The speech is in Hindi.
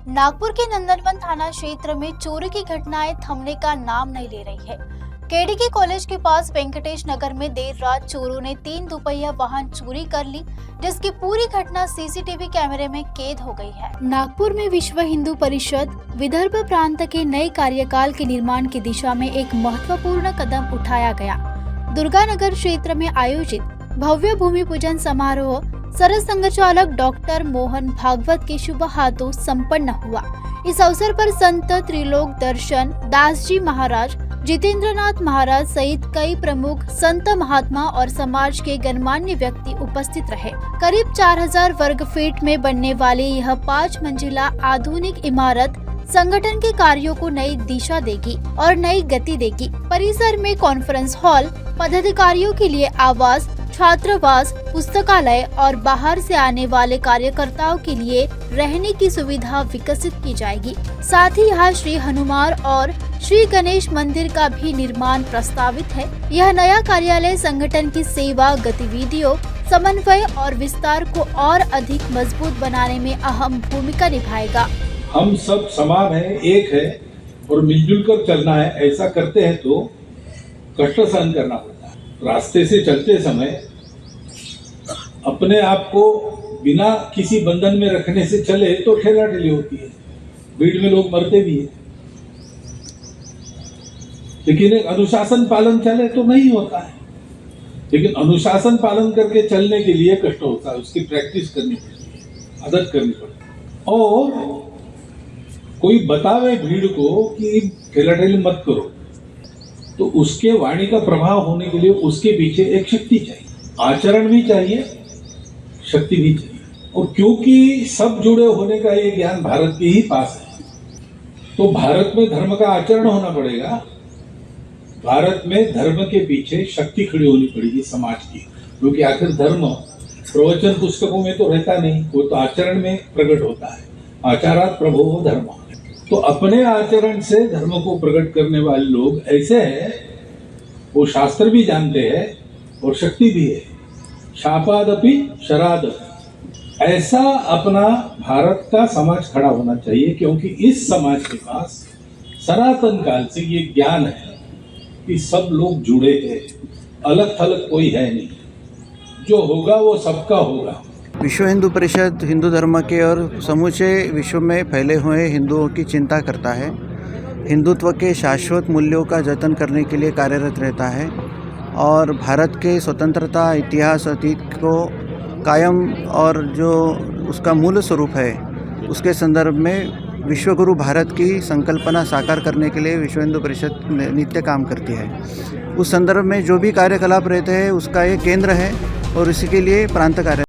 नागपुर के नंदनवन थाना क्षेत्र में चोरी की घटनाएं थमने का नाम नहीं ले रही है। केडीके कॉलेज के पास वेंकटेश नगर में देर रात चोरों ने 3 दुपहिया वाहन चोरी कर ली, जिसकी पूरी घटना सीसीटीवी कैमरे में कैद हो गई है। नागपुर में विश्व हिंदू परिषद विदर्भ प्रांत के नए कार्यकाल के निर्माण की दिशा में एक महत्वपूर्ण कदम उठाया गया। दुर्गानगर क्षेत्र में आयोजित भव्य भूमि पूजन समारोह सरस संघचालक डॉक्टर मोहन भागवत के शुभ हाथों संपन्न हुआ। इस अवसर पर संत त्रिलोक दर्शन दास जी महाराज, जितेंद्रनाथ महाराज सहित कई प्रमुख संत महात्मा और समाज के गणमान्य व्यक्ति उपस्थित रहे। करीब 4000 वर्ग फीट में बनने वाली यह 5 मंजिला आधुनिक इमारत संगठन के कार्यों को नई दिशा देगी और नई गति देगी। परिसर में कॉन्फ्रेंस हॉल, पदाधिकारियों के लिए आवास, छात्रावास, पुस्तकालय और बाहर से आने वाले कार्यकर्ताओं के लिए रहने की सुविधा विकसित की जाएगी। साथ ही यहाँ श्री हनुमान और श्री गणेश मंदिर का भी निर्माण प्रस्तावित है। यह नया कार्यालय संगठन की सेवा, गतिविधियों, समन्वय और विस्तार को और अधिक मजबूत बनाने में अहम भूमिका निभाएगा। हम सब समान है, एक है और मिलजुल कर चलना है। ऐसा करते हैं तो कष्ट सहन करना पड़ता है। रास्ते से चलते समय अपने आप को बिना किसी बंधन में रखने से चले तो ठेला ठेली होती है, भीड़ में लोग मरते भी है। लेकिन एक अनुशासन पालन चले तो नहीं होता है। लेकिन अनुशासन पालन करके चलने के लिए कष्ट होता है, उसकी प्रैक्टिस करनी पड़ती है, आदत करनी पड़ती है। और कोई बतावे भीड़ को कि ठेला ठेली मत करो, तो उसके वाणी का प्रभाव होने के लिए उसके पीछे एक शक्ति चाहिए, आचरण भी चाहिए, शक्ति भी चाहिए। और क्योंकि सब जुड़े होने का ये ज्ञान भारत के ही पास है, तो भारत में धर्म का आचरण होना पड़ेगा। भारत में धर्म के पीछे शक्ति खड़ी होनी पड़ेगी समाज की, क्योंकि आखिर धर्म प्रवचन पुस्तकों में तो रहता नहीं, वो तो आचरण में प्रकट होता है। आचारात प्रभो धर्म। तो अपने आचरण से धर्म को प्रकट करने वाले लोग ऐसे हैं, वो शास्त्र भी जानते हैं और शक्ति भी है। शापादपि शरादपि, ऐसा अपना भारत का समाज खड़ा होना चाहिए, क्योंकि इस समाज के पास सनातन काल से ये ज्ञान है कि सब लोग जुड़े हैं, अलग थलग कोई है नहीं, जो होगा वो सबका होगा। विश्व हिंदू परिषद हिंदू धर्म के और समूचे विश्व में फैले हुए हिंदुओं की चिंता करता है, हिंदुत्व के शाश्वत मूल्यों का जतन करने के लिए कार्यरत रहता है और भारत के स्वतंत्रता, इतिहास, अतीत को कायम और जो उसका मूल स्वरूप है उसके संदर्भ में विश्वगुरु भारत की संकल्पना साकार करने के लिए विश्व हिंदू परिषद नित्य काम करती है। उस संदर्भ में जो भी कार्यकलाप रहते हैं उसका एक केंद्र है और इसी के लिए प्रांत कार्य